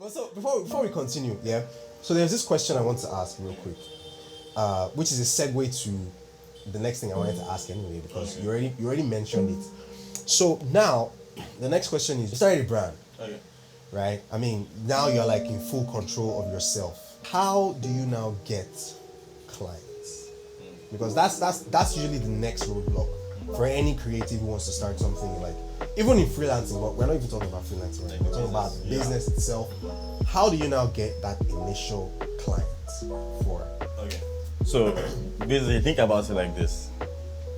But so before we continue, yeah. So there's this question I want to ask real quick, which is a segue to the next thing I wanted to ask anyway, because you already mentioned it. So now the next question is: you started a brand, Okay. right? I mean, now you're like in full control of yourself. How do you now get clients? Because that's usually the next roadblock for any creative who wants to start something, like even in freelancing. But we're not even talking about freelancing, right? We're talking about business itself. How do you now get that initial clients for? Okay. So basically, think about it like this: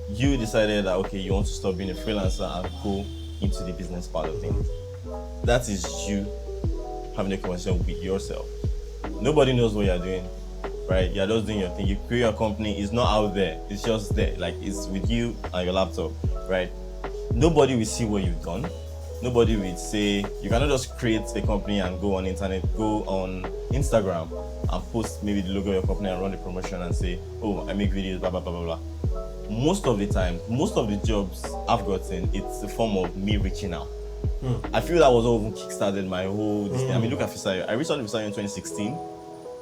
you decided that okay, you want to stop being a freelancer and go into the business part of things. That is you having a conversation with yourself. Nobody knows what you're doing, right? You're just doing your thing. You create your company. It's not out there. It's just there. Like, it's with you and your laptop, right? Nobody will see what you've done. Nobody will say, you cannot just create a company and go on internet, go on Instagram and post maybe the logo of your company and run the promotion and say, oh, I make videos, blah, blah, blah, blah, blah. Most of the time, most of the jobs I've gotten, it's a form of me reaching out. I feel that was what even kickstarted my whole this thing. I mean, look at Fisayo. I reached out to Fisayo in 2016.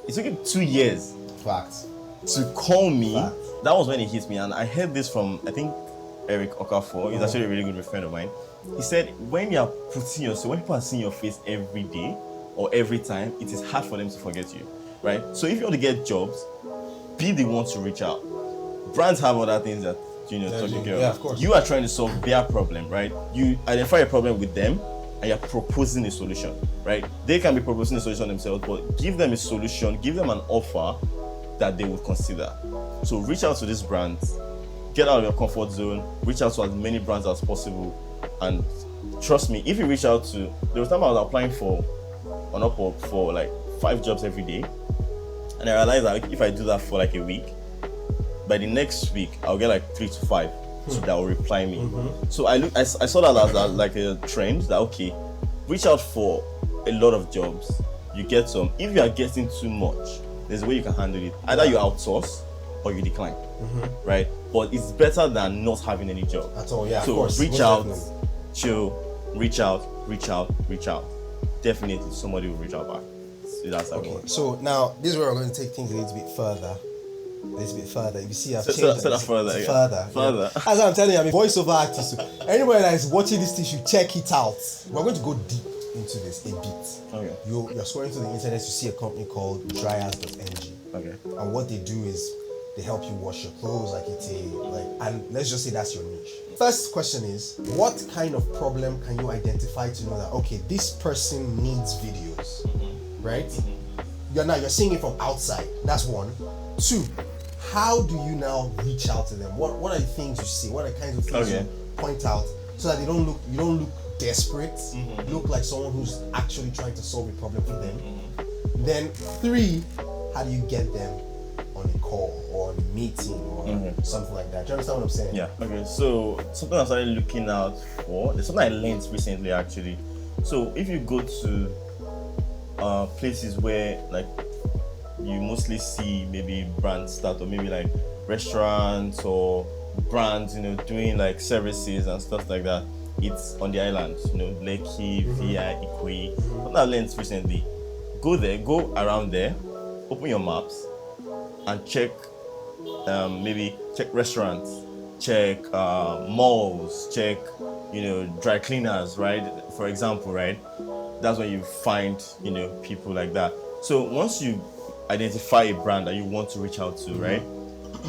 It took him 2 years Facts. to call me. Facts. That was when it hit me, and I heard this from, I think, Eric Okafor. He's actually a really good friend of mine. He said, when you are putting yourself, when people are seeing your face every day or every time, it is hard for them to forget you, right? So if you want to get jobs, be the one to reach out. Brands have other things that taking care of. Yeah, of course. You are trying to solve their problem, right? You identify a problem with them and you're proposing a solution, right? They can be proposing a solution themselves, but give them a solution, give them an offer that they would consider. So reach out to these brands, get out of your comfort zone, reach out to as many brands as possible, and trust me, if you reach out to, there was time I was applying for on Upwork for like 5 jobs every day, and I realized that if I do that for like a week, by the next week I'll get like 3 to 5 that will reply me. So I saw that as like a trend that okay, reach out for a lot of jobs, you get some. If you are getting too much, there's a way you can handle it. Either you outsource or you decline, right? But it's better than not having any job At all, yeah. so of course. reach Most out, definitely. chill, reach out. Definitely somebody will reach out back. So that's how it Okay, works. so now this is where we're going to take things a little bit further. You see, I've Say changed that further, it's yeah. further. Yeah. As I'm telling you, I'm a voiceover artist. So anybody that is watching this thing should check it out. We're going to go deep into this a bit. Okay. You're scrolling through the internet, you see a company called dryers.ng. Okay. And what they do is they help you wash your clothes, like and let's just say that's your niche. First question is, what kind of problem can you identify to know that okay, this person needs videos, right? You're seeing it from outside. That's one. 2, how do you now reach out to them? What are the things you see? What are the kinds of things you point out so that you don't look desperate, look like someone who's actually trying to solve a problem for them? Then 3, how do you get them on a call or on a meeting or something like that? Do you understand what I'm saying? Yeah. Okay. So something I started looking out for. There's something I learned recently actually. So if you go to places where like you mostly see maybe brands start, or maybe like restaurants or brands, doing like services and stuff like that. It's on the island, Lekki, VI, Ikoyi. Something I learned recently. Go there, go around there, open your maps, and check restaurants, check malls, check dry cleaners, right? For example, right? That's when you find people like that. So once you identify a brand that you want to reach out to, right?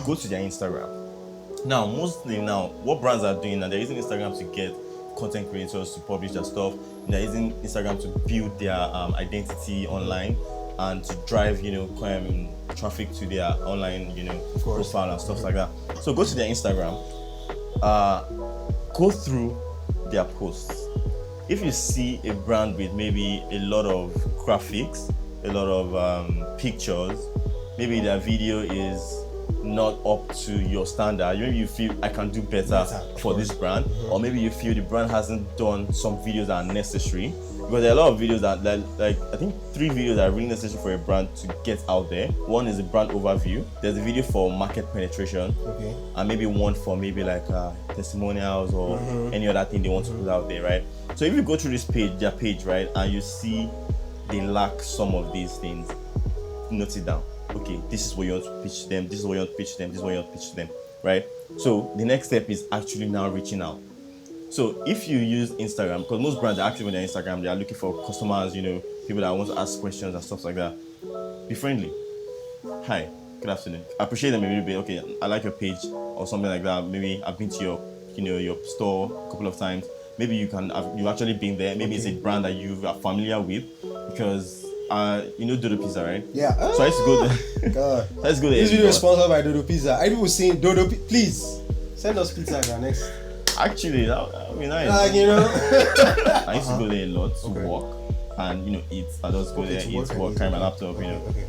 Go to their Instagram. Now, mostly now, what brands are doing, and they're using Instagram to get content creators to publish their stuff. They're using Instagram to build their identity online and to drive, traffic to their online, profile and stuff like that. So go to their Instagram, go through their posts. If you see a brand with maybe a lot of graphics, a lot of pictures, maybe their video is not up to your standard, maybe you feel I can do better for this brand, or maybe you feel the brand hasn't done some videos that are necessary, because there are a lot of videos that like I think 3 videos that are really necessary for a brand to get out there. One is a brand overview, there's a video for market penetration, and maybe one for maybe like testimonials or any other thing they want to put out there, right? So if you go through this page, their page, right, and you see they lack some of these things, note it down. Okay, this is what you want to pitch to them, this is what you want to pitch to them, this is what you want to pitch to them, right? So the next step is actually now reaching out. So if you use Instagram, because most brands are active on their Instagram, they are looking for customers, people that want to ask questions and stuff like that. Be friendly. Hi, good afternoon. I appreciate them a little bit. Okay, I like your page or something like that. Maybe I've been to your store a couple of times. Maybe you've actually been there. Maybe it's a brand that you are familiar with, because Dodo Pizza, right? Yeah. So I used to go there. God. So I used to go there. This video is sponsored by Dodo Pizza. I people saying Dodo, please send us pizza next. Actually, that would be nice. I used to go there a lot to work and eat. I just go there, eat, work, carry my laptop,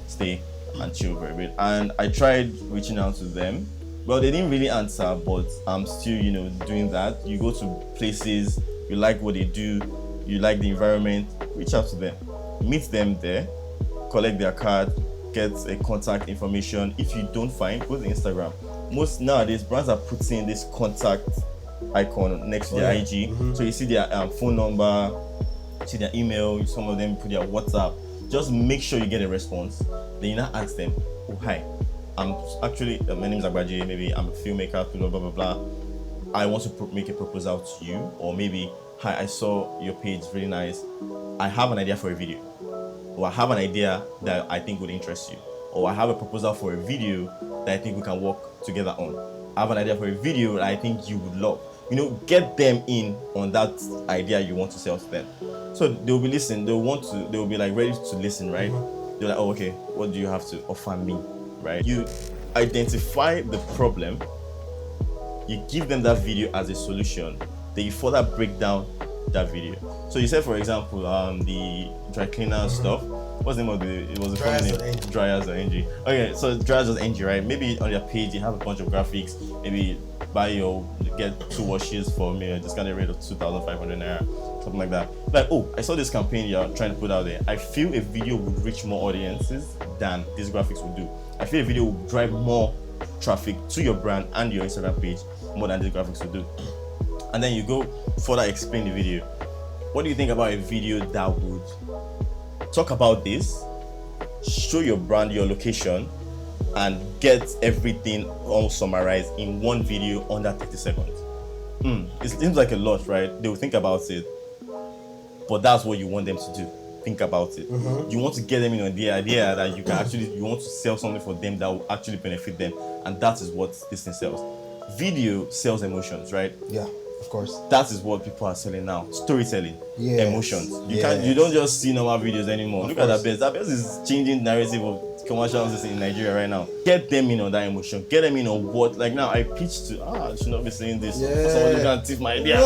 stay and chill for a bit. And I tried reaching out to them. Well, they didn't really answer, but I'm still, doing that. You go to places, you like what they do, you like the environment, reach out to them, meet them there, collect their card, get a contact information. If you don't find, go to Instagram. Most nowadays, brands are putting this contact icon next to their IG. So you see their phone number, see their email, some of them put their WhatsApp. Just make sure you get a response. Then you now ask them, oh, hi, I'm actually, my name is Agbaje, maybe I'm a filmmaker, blah, blah, blah, blah. I want to make a proposal to you. Or maybe, hi, I saw your page, really nice. I have an idea for a video. Or I have an idea that I think would interest you. Or I have a proposal for a video that I think we can work together on. I have an idea for a video that I think you would love. Get them in on that idea you want to sell to them. So they'll be listening. They'll be like ready to listen, right? They're like, oh, okay, what do you have to offer me, right? You identify the problem. You give them that video as a solution. Then you further break down that video. So you said, for example, the dry cleaner stuff. What's the name of it was the company name? Dryers.ng. Okay, so Dryers.ng, right? Maybe on your page you have a bunch of graphics. Maybe get 2 washes for me a discounted rate of 2,500 naira, something like that. Like, oh, I saw this campaign you're trying to put out there. I feel a video would reach more audiences than these graphics would do. I feel a video would drive more traffic to your brand and your Instagram page more than these graphics would do. And then you go further explain the video. What do you think about a video that would talk about this, show your brand, your location, and get everything all summarized in one video under 30 seconds? It seems like a lot, right? They will think about it, but that's what you want them to do. Think about it. You want to get them in on the idea that you want to sell something for them that will actually benefit them, and that is what this thing sells. Video sells emotions, right? Yeah. Of course. That is what people are selling now. Storytelling. Yes. Emotions. You don't just see normal videos anymore. Look at that best. That best is changing narrative of commercials in Nigeria right now. Get them in on that emotion. Get them in on what, like now I pitched to, I should not be saying this. Yeah. Someone can tip my idea.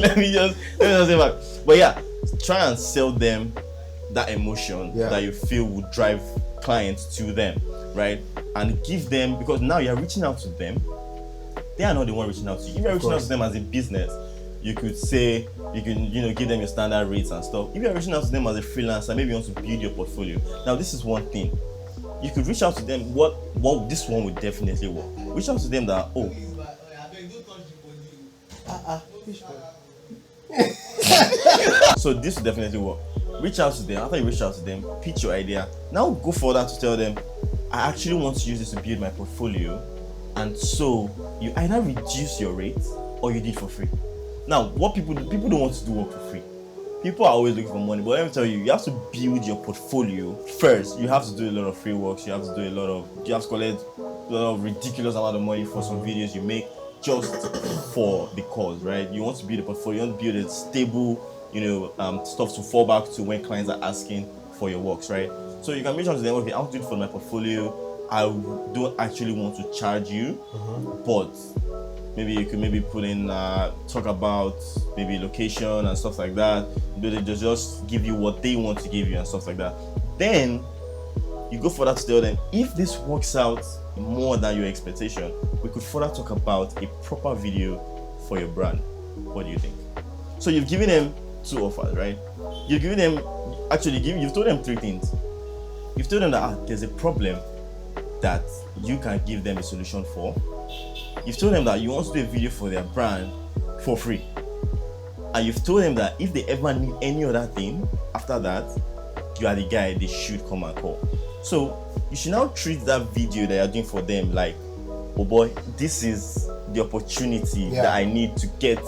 Let me just say back. But yeah, try and sell them that emotion that you feel would drive clients to them, right? And give them, because now you're reaching out to them. They are not the one reaching out to you. If you're reaching out to them as a business, you could say, you can, give them your standard rates and stuff. If you're reaching out to them as a freelancer, maybe you want to build your portfolio. Now, this is one thing. You could reach out to them, what this one would definitely work. Reach out to them that, so this would definitely work. Reach out to them. After you reach out to them, pitch your idea. Now go further to tell them, I actually want to use this to build my portfolio. And so you either reduce your rates or you do it for free. Now, what people don't want to do work for free. People are always looking for money, but let me tell you, you have to build your portfolio first. You have to do a lot of free works. You have to collect a lot of ridiculous amount of money for some videos you make just for the cause, right? You want to build a portfolio. You want to build a stable, stuff to fall back to when clients are asking for your works, right? So you can reach out to them, okay, I'll do it for my portfolio. I don't actually want to charge you, but maybe you could put in, talk about maybe location and stuff like that. They just give you what they want to give you and stuff like that. Then you go further to tell them, if this works out more than your expectation, we could further talk about a proper video for your brand. What do you think? So you've given them 2 offers, right? You've given them, you've told them 3 things. You've told them that there's a problem that you can give them a solution for. You've told them that you want to do a video for their brand for free. and you've told them that if they ever need any other thing after that, you are the guy they should come and call. So you should now treat that video that you're doing for them like, oh boy, this is the opportunity that I need to get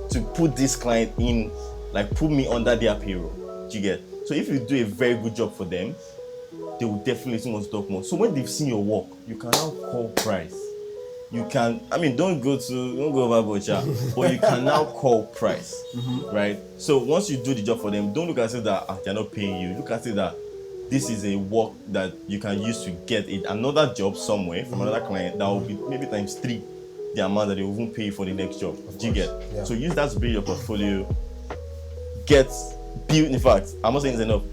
to put this client in, like put me under their payroll. Do you get? So if you do a very good job for them, they will definitely want to talk more. So when they've seen your work, you can now call price. You can, I mean, don't go overboard, but you can now call price, right? So once you do the job for them, don't look at it that they're not paying you. Look at it that this is a work that you can use to get another job somewhere from another client that will be maybe times 3 the amount that they will even pay you for the next job. Do you get? Yeah. So use that to build your portfolio. Build, in fact, I'm not saying it's enough.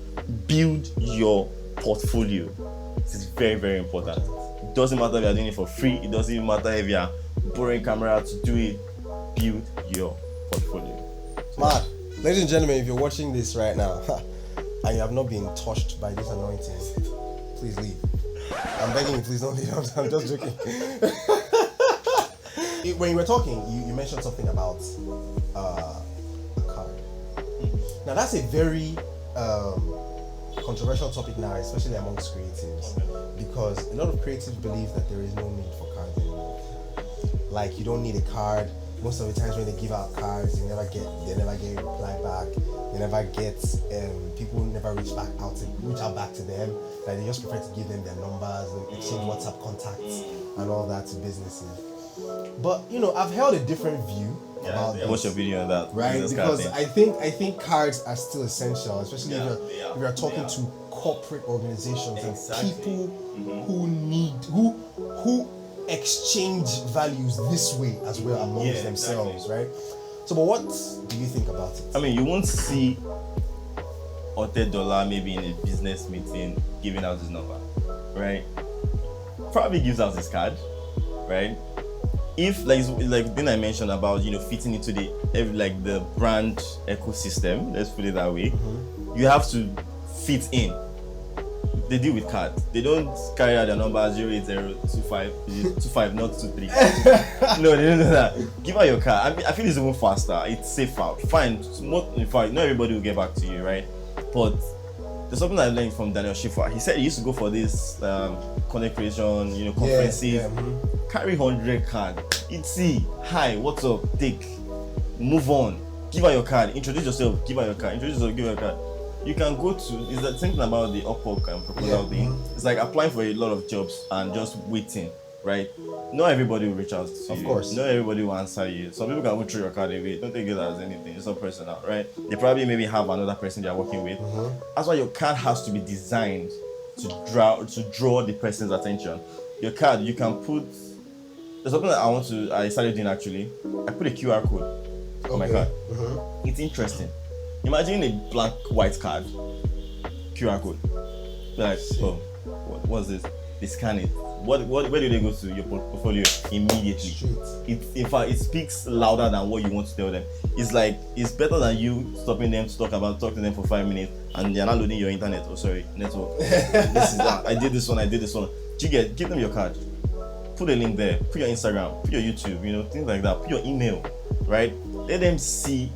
Build your portfolio. This is very, very important. It doesn't matter if you're doing it for free. It doesn't even matter if you're borrowing camera to do it. Build your portfolio. Mad. Ladies and gentlemen, if you're watching this right now and you have not been touched by this anointing, please leave. I'm begging you, please don't leave. I'm just joking. When you were talking, you mentioned something about a card. Now that's a very controversial topic now, especially amongst creatives, because a lot of creatives believe that there is no need for cards anymore. Like, you don't need a card. Most of the times when they give out cards, they never get a reply back. They never get people never reach out back to them. Like, they just prefer to give them their numbers and exchange WhatsApp contacts and all that to businesses. But I've held a different view. What's your opinion on that? Right, because I think cards are still essential, especially if you're talking to corporate organizations and people who exchange values this way as well amongst themselves, right? So, but what do you think about it? I mean, you won't see $100 maybe in a business meeting giving out his number, right? Probably gives out his card, right? If like then I mentioned about fitting into the brand ecosystem, let's put it that way, you have to fit in. They deal with cards. They don't carry out their number 08025 not 23. No, they don't do that. Give out your card. I feel it's even faster. It's safer. Fine. In fact, not everybody will get back to you, right? But there's something I learned from Daniel Schiffer. He said he used to go for this content creation, conferences. Carry 100 card. Itsn3t, hi, what's up? Take, move on. Give out your card. Introduce yourself. Give out your card. Introduce yourself. Give out your card. You can go to. Is that something about the Upwork and proposal thing? It's like applying for a lot of jobs and just waiting, right? Not everybody will reach out to you. Of course. Not everybody will answer you. Some people can throw your card away. Don't take it as anything. It's not personal, right? They probably maybe have another person they are working with. That's why your card has to be designed to draw the person's attention. Your card, you can put. There's something that I started doing actually. I put a QR code on my card. It's interesting. Imagine a blank white card, QR code. Like, what's this? They scan it. Where do they go to? Your portfolio immediately. In fact, it speaks louder than what you want to tell them. It's like, it's better than you stopping them to talk to them for 5 minutes and they're not loading your internet. Oh, sorry, network. This is that. I did this one. Give them your card. Put a link there, put your Instagram, put your YouTube, things like that, put your email, right? Let them see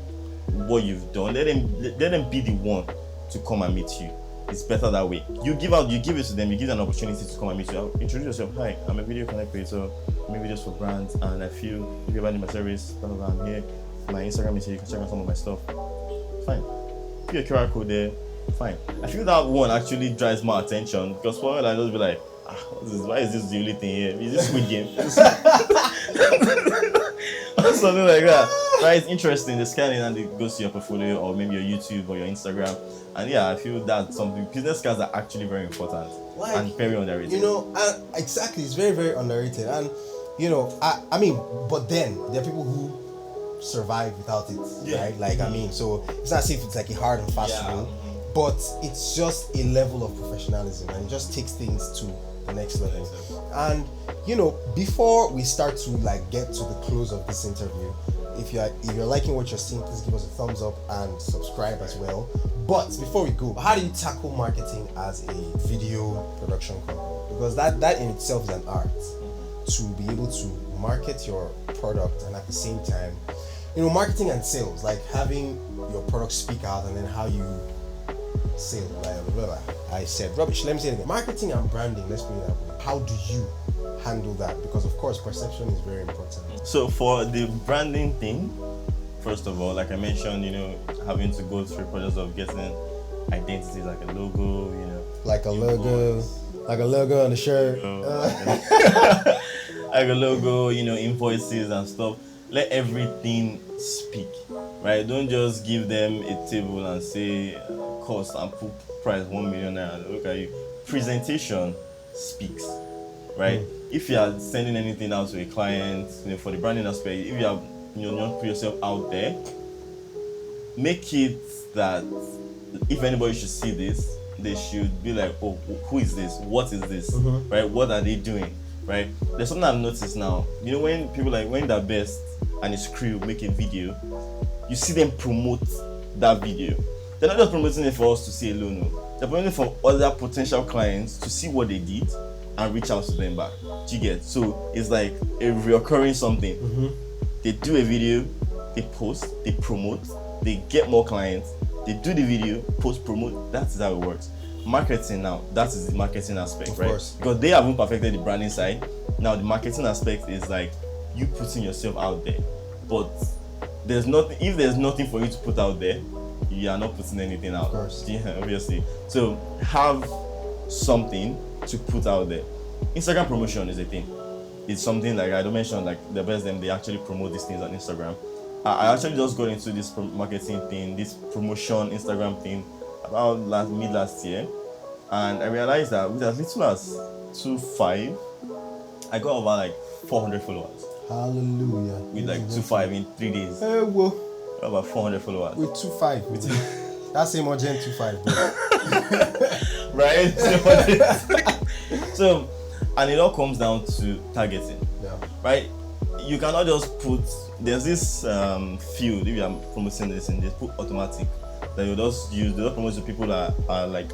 what you've done. Let them be the one to come and meet you. It's better that way. You give it to them, you give them an opportunity to come and meet you. Introduce yourself. Hi, I'm a video content creator. I make videos for brands, and I feel if you ever need my service, I'm here. My Instagram is here, you can check out some of my stuff. Fine. Put your QR code there. Fine. I feel that one actually drives more attention because for I just be like, why is this the only thing here? Is this Squid Game? Something like that. Right? It's interesting. They scan it and it goes to your portfolio or maybe your YouTube or your Instagram. And I feel that's something. Business cards are actually very important and very underrated. Exactly. It's very, very underrated. And I mean, but then there are people who survive without it, right? Like, I mean, so it's not as if it's like a hard and fast rule, but it's just a level of professionalism and it just takes things to the next level. And before we start to get to the close of this interview, if you're liking what you're seeing, please give us a thumbs up and subscribe as well. But before we go, how do you tackle marketing as a video production company? Because that in itself is an art. to be able to market your product and at the same time, marketing and sales, like having your product speak out and then how you sell, I said rubbish. Let me say it again. Marketing and branding, let's put it that way. How do you handle that? Because of course perception is very important. So for the branding thing, first of all, like I mentioned, having to go through the process of getting identity, like a logo, like a logo on the shirt, like a logo, invoices and stuff. Let everything speak, right? Don't just give them a table and say cost and put price 1 million naira. Look at you. Presentation speaks, right? If you are sending anything out to a client, for the branding aspect, if you have not put yourself out there, make it that if anybody should see this, they should be like, oh, who is this? What is this? Right? What are they doing? Right? There's something I've noticed now. When people when they're best and his crew make a video, you see them promote that video. They're not just promoting it for us to see alone. No. They're promoting it for other potential clients to see what they did and reach out to them back. Do you get? So it's like a reoccurring something. They do a video, they post, they promote, they get more clients, they do the video, post, promote. That's how it works. Marketing now, that is the marketing aspect, of right? Course. Because they haven't perfected the branding side. Now the marketing aspect is like you putting yourself out there. But there's nothing, if there's nothing for you to put out there, you are not putting anything out. Of course. Yeah, obviously. So have something to put out there. Instagram promotion is a thing. It's something like I don't mention, like the best them, they actually promote these things on Instagram. I actually just got into this marketing thing, this promotion Instagram thing about mid last year, and I realized that with as little as 2.5, I got over like 400 followers. Hallelujah. With like 2.5 in 3 days. Hey, whoa. Got about 400 followers. With 2.5. That's Imogen 2.5, bro. Right? So, and it all comes down to targeting. Yeah. Right? You cannot just put, there's this field, if you are promoting this and just put automatic, that you just use, they just promote to people that are like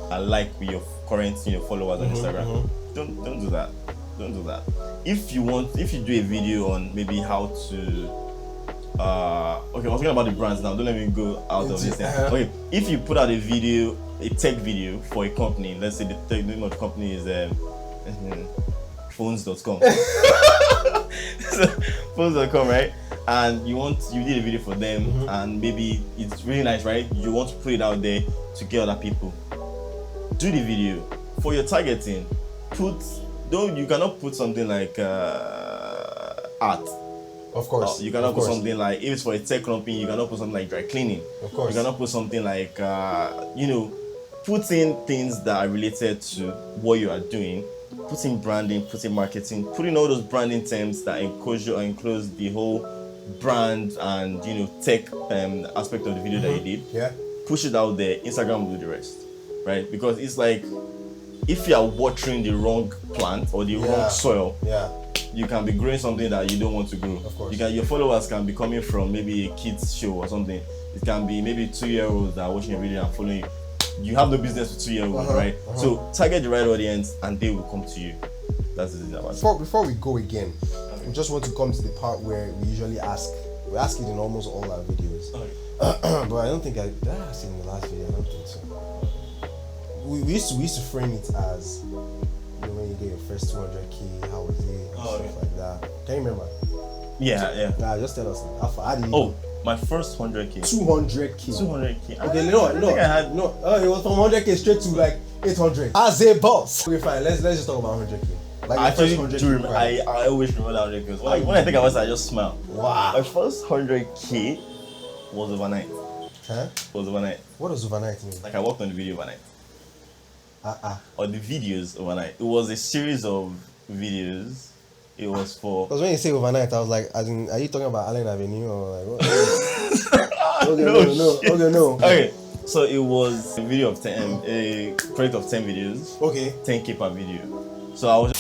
with your current followers on Instagram. Don't do that. Don't do that. If you do a video on maybe how to okay, I'm talking about the brands now, don't let me go out of this thing. Okay, if you put out a video, a tech video for a company, let's say the name of the company is phones.com. So, phones.com, right? And you did a video for them, and maybe it's really nice, right? You want to put it out there to get other people. Do the video for your targeting. You cannot put something like art. Of course. You cannot put something like, if it's for a tech company, you cannot put something like dry cleaning. Of course. You cannot put something like put in things that are related to what you are doing. Put in branding, put in marketing, put in all those branding terms that enclose the whole brand and tech aspect of the video that you did. Yeah. Push it out there. Instagram will do the rest, right? Because it's like if you are watering the wrong plant or the wrong soil, you can be growing something that you don't want to grow. Of course. Your followers can be coming from maybe a kids show or something. It can be maybe 2-year-olds that are watching a video and following you. You have no business with 2-year-olds, right? So target the right audience and they will come to you. That's the thing about it. Before we go again, we just want to come to the part where we usually ask. We ask it in almost all our videos. But I don't think I asked it in the last video. I don't think so. We used to frame it as when you get your first 200k, how was it, and stuff like that. Can you remember? Yeah. Nah, just tell us. How do you? Oh, my first 100k. 200k. 200k. Okay, I think I had it was from 100k straight to like 800. As a boss. Okay, fine. Let's just talk about 100k. Like I actually first 100K do remember. I always remember that 100k. When I think about it, I just smile. Wow. My first 100k was overnight. Huh? Was overnight. What does overnight mean? Like I worked on the video overnight. Or the videos overnight. It was a series of videos. It was for. Because when you say overnight, I was like, are you talking about Allen Avenue or like what? No. Okay, so it was a video of 10, a project of 10 videos. Okay. 10k per video. So I was.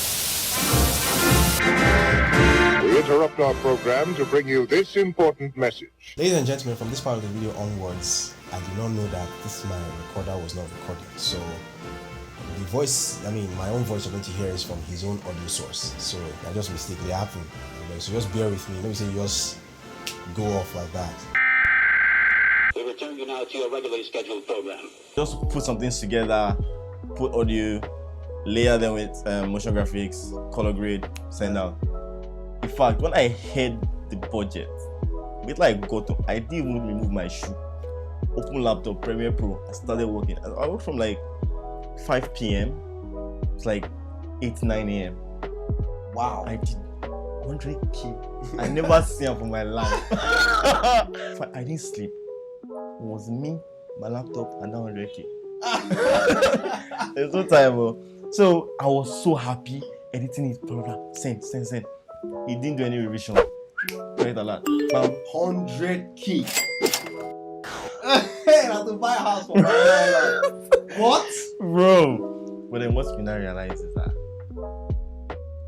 We interrupt our program to bring you this important message. Ladies and gentlemen, from this part of the video onwards, I did not know that my recorder was not recording. So the voice, I mean, my own voice you're going to hear is from his own audio source. So that just mistakenly happened. So just bear with me. Let me say you just go off like that. We return you now to your regularly scheduled program. Just put some things together, put audio, layer them with motion graphics, color grade, send out. In fact, when I heard the budget, I didn't even remove my shoe. Open laptop, Premiere Pro, I started working. I worked from like 5 p.m. It's like 8, 9 a.m. Wow. I did 100K. I never seen it for my life. I didn't sleep. It was me, my laptop, and that 100K. There's no time. So I was so happy editing it. Blah, blah, blah. Send. He didn't do any revision. Right a lot. 100K. Hey, I have to buy a house for my life. What? Bro. But then what you now realize is that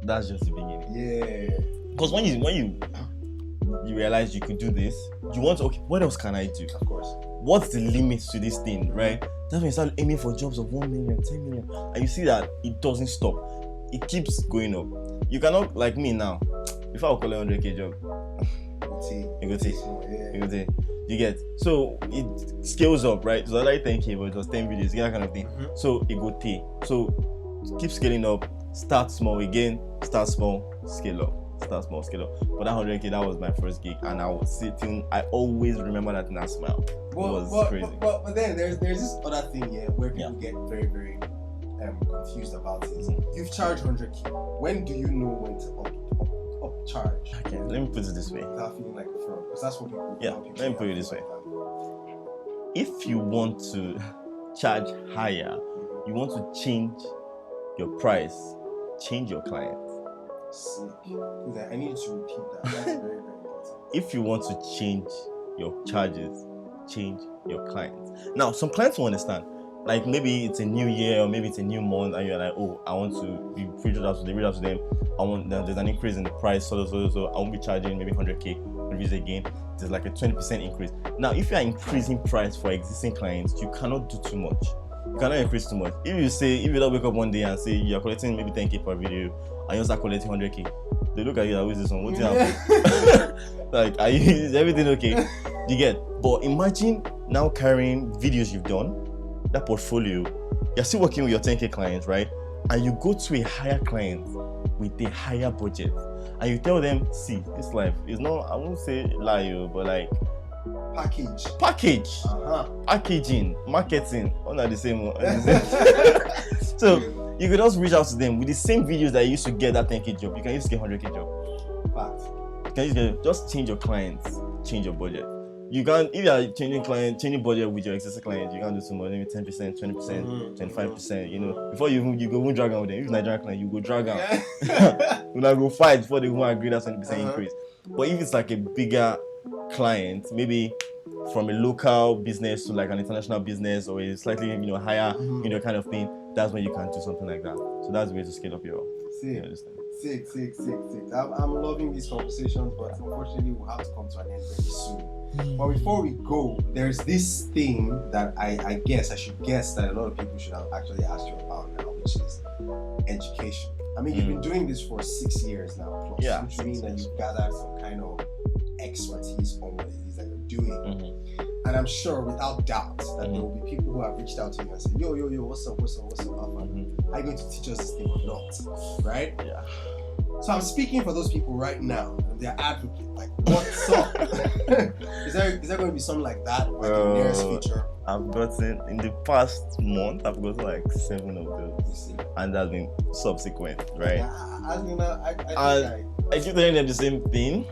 that's just the beginning. Yeah. Because when you realize you could do this, you want to, okay, what else can I do? Of course. What's the limit to this thing, right? That's when you start aiming for jobs of 1 million, 10 million, and you see that it doesn't stop. It keeps going up. You cannot, like me now, if I will call a 100K job, you go take. You get, so it scales up, right? So like 10K, but it was 10 videos, that kind of thing. Mm-hmm. So it go take. So keep scaling up, start small again, start small, scale up, start small, scale up. But that 100K, that was my first gig, and I was sitting, I always remember that in that smile. It was crazy. But then there's this other thing here where people get very, very confused about it. Mm-hmm. You've charged 100K. When do you know when to upcharge? Okay, let me put it this way. Without feeling like a fraud, because that's what people. Yeah, let me put it this way. If you want to charge higher, you want to change your price, change your client. Sick. I need to repeat that. That's very, very important. If you want to change your charges, change your clients. Now, some clients will understand. Like maybe it's a new year or maybe it's a new month, and you're like, oh, I want to be reach out to them. I want there's an increase in the price, so I won't be charging maybe 100K. Reviews again. There's like a 20% increase. Now, if you are increasing price for existing clients, you cannot do too much. You cannot increase too much. If you don't wake up one day and say you're collecting maybe 10K per video and you start collecting 100K, they look at you like, who is this one? What's happening? Like, is everything okay? You get? But imagine now carrying videos you've done, that portfolio, you're still working with your 10K clients, right? And you go to a higher client with a higher budget, and you tell them, see, this life is not, I won't say lie, but like package, packaging, marketing, all not the same one. So you could just reach out to them with the same videos that you used to get that 10K job. You can use to get 100K job. Fact. Just change your clients, change your budget. You can't, if you are changing budget with your existing clients, you can't do too much, maybe 10%, 20%, 25%, you know. Before you go drag on with them. If it's Nigerian client, you go drag on. You now go fight before they won't agree that 20% increase. But if it's like a bigger client, maybe from a local business to like an international business or a slightly higher kind of thing, that's when you can do something like that. So that's the way to scale up your Sick. I'm loving these conversations, but unfortunately we'll have to come to an end very soon. But before we go, there's this thing that I should guess that a lot of people should have actually asked you about now, which is education. I mean, you've been doing this for 6 years now, plus, which means that you've gathered some kind of expertise on what it is that you're doing. And I'm sure, without doubt, that there will be people who have reached out to you and said, yo, what's up, Alpha? Are you going to teach us this thing or not? Right? Yeah. So I'm speaking for those people right now, and they're advocate, like, what's up? Is there going to be something like that, like the nearest future? I've gotten, in the past month, I've gotten like 7 of those, and that's been subsequent, right? Yeah, I keep telling them the same thing,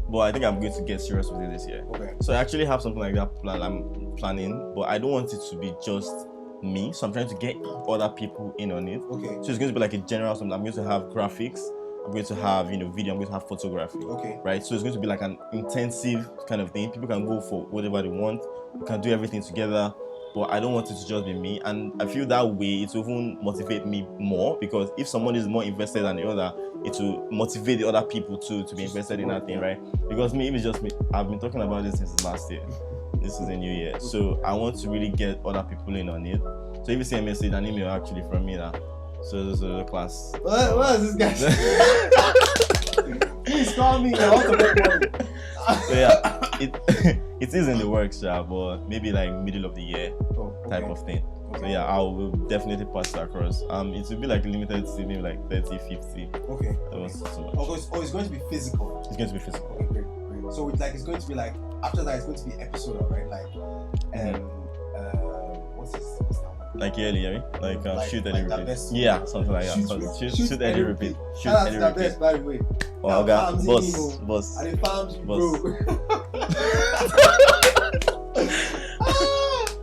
but I think I'm going to get serious with it this year. Okay. So I actually have something like that I'm planning, but I don't want it to be just me, so I'm trying to get other people in on it. Okay. So it's going to be like a general something. I'm going to have graphics, I'm going to have video, I'm going to have photography. Okay. Right? So it's going to be like an intensive kind of thing. People can go for whatever they want. We can do everything together. But I don't want it to just be me. And I feel that way it will even motivate me more, because if someone is more invested than the other, it will motivate the other people too to be invested in that thing, right? Because me, if it's just me, I've been talking about this since last year. This is a new year. So I want to really get other people in on it. So if you see a message, an email actually from me now. So the class. What is this guy? Please call me. I want to make money. So yeah, it is in the works, yeah, but maybe like middle of the year type of thing. So yeah, I will definitely pass that across. It will be like limited to maybe like 30, 50. Okay. That was so much. Oh, it's going to be physical. It's going to be physical. Okay, great. So it's like it's going to be like after that it's going to be episode, right? Like what's that one? Like yearly, yeah? Like shoot edit like repeat. Yeah, something like that. Shoot edit repeat. Shoot edit That's the repeat. best, by the way. Oh, okay. Boss. I farms you, Boss. bro.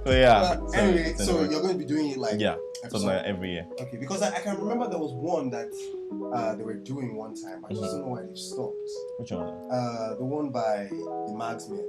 So yeah. Anyway, so you're going to be doing it like something like every year. Okay, because I can remember there was one that they were doing one time. I just don't know why they stopped. Which one? The one by the Marksman.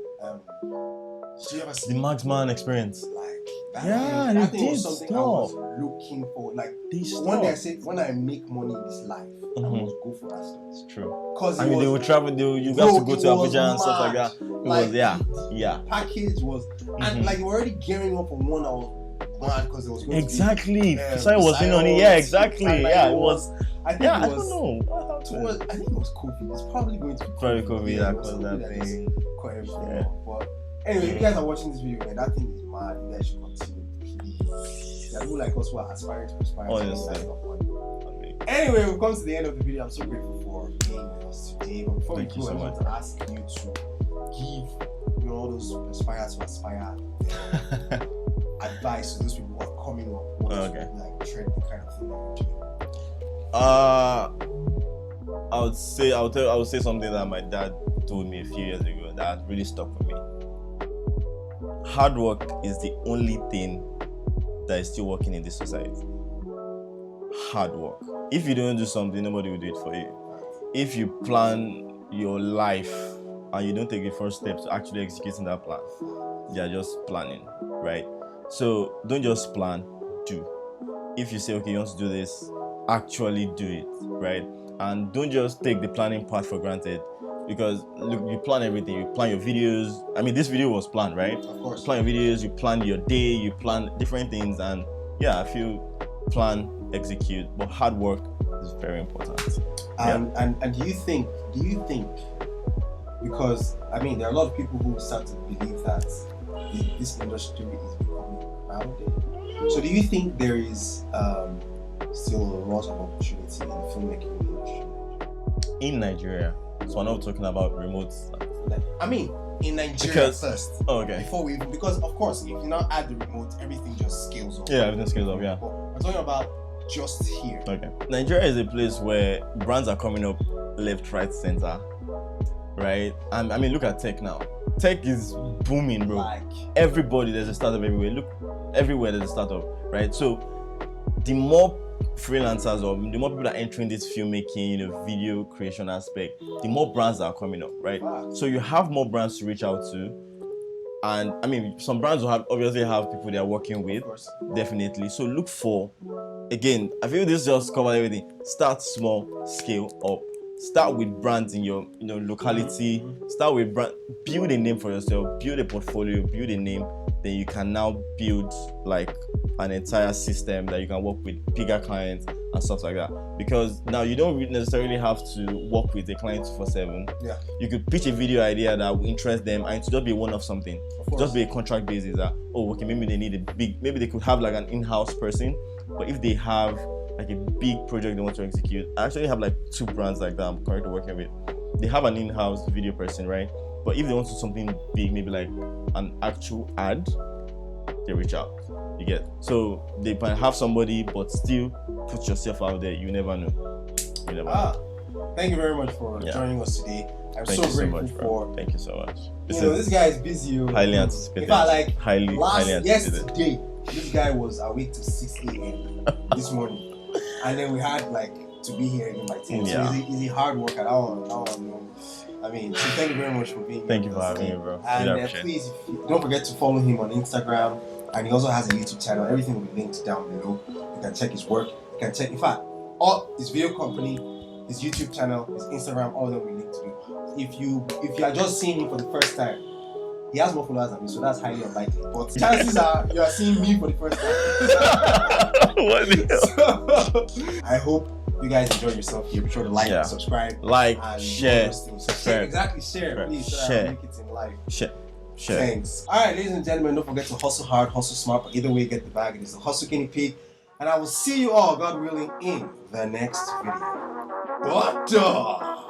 Did you ever see The Marksman experience. like that? Yeah, that they thing was did something stop. I was looking for. Like They one day I stopped. said, when I make money in this life, I must go for that stuff. It's true. Because I mean, they will travel. You Bro, have to go it to was Abuja and stuff like mad. that. It Like, was yeah. package was and like they were already gearing up for one. I was mad because it was going Exactly. to be, So I was in on it. Yeah, exactly. and, like, Yeah, it was. I think Yeah, it I was. don't know. I think it was COVID. It's probably going to be Probably COVID. Yeah, Yeah, it was cause COVID that just thing. caught everything Yeah. off. But anyway, if you guys are watching this video, man, that thing is mad. You guys should continue, please. There are people like us who are aspiring to aspire to Honestly. that stuff. Anyway, we've come to the end of the video. I'm so grateful for being with us today. But before Thank we you go, so I want to ask you to give all those aspirers to aspire advice to those people who are coming up. What Okay. like tread the kind of thing that you're doing. I would say something that my dad told me a few years ago that really stuck with me. Hard work is the only thing that is still working in this society. Hard work. If you don't do something, nobody will do it for you. If you plan your life and you don't take the first steps to actually executing that plan, you are just planning, right? So don't just plan, do. If you say, okay, you want to do this, actually do it, right? And don't just take the planning part for granted, because look, you plan everything. You plan your videos. I mean, this video was planned, right? Of course. You plan your videos, you plan your day, you plan different things, and yeah, I feel plan, execute, but hard work is very important. And do you think because I mean there are a lot of people who start to believe that this industry is becoming crowded. So do you think there is still a lot of opportunity in the filmmaking industry In Nigeria, so we're not talking about remote. like, I mean in Nigeria Because- first Oh, okay. before we because of course if you now add the remote everything just scales up. Yeah, everything scales up. Yeah. But we're talking about just here. Okay. Nigeria is a place where brands are coming up left, right, center, right? And I mean, look at tech now. Tech is booming, bro. Like Everybody, there's a startup everywhere. Look, everywhere there's a startup, right? So the more freelancers or the more people that are entering this filmmaking, video creation aspect, the more brands are coming up, right? Wow. So you have more brands to reach out to. And I mean, some brands will obviously have people they are working with, of course. definitely. So look for, again, I feel this just covers everything. Start small, scale up. Start with brands in your locality. Start with brand, build a name for yourself, build a portfolio, build a name. Then you can now build like an entire system that you can work with bigger clients and stuff like that. Because now you don't necessarily have to work with a client 24/7. Yeah. You could pitch a video idea that will interest them and to just be one of something. Of course. Just be a contract basis that, oh, okay, maybe they need maybe they could have like an in-house person, but if they have like a big project they want to execute, I actually have like 2 brands like that I'm currently working with. They have an in-house video person, right? But if they want to do something big, maybe like an actual ad, they reach out. You get? So they might have somebody, but still put yourself out there. You never know. You never know. Thank you very much for joining us today. I'm Thank so you so grateful much, bro. for Thank you so much. this guy is busy. Highly anticipated. In fact, like highly anticipated. yesterday, this guy was awake till 6 a.m. this morning, and then we had like to be here again by 10. Yeah. So he's a hard worker. I don't know. I mean, so thank you very much for being here. Thank you with for us having today. me, bro. And Really appreciate it. please, don't forget to follow him on Instagram, and he also has a YouTube channel. Everything will be linked down below. You can check his work. You can check, in fact, all his video company, his YouTube channel, his Instagram, all of them will be linked to you. If you are just seeing him for the first time, He has more followers than me, so that's highly unlikely. But chances are you are seeing me for the first time. What the hell? So, I hope you guys enjoy yourself here. Be sure to like, subscribe, like, and share, subscribe. Exactly, share, please. So that share. I make it in life. Share. Thanks. All right, ladies and gentlemen, don't forget to hustle hard, hustle smart, but either way, get the bag. It is the Hustle Guinea Pig, and I will see you all, God willing, in the next video. Butter.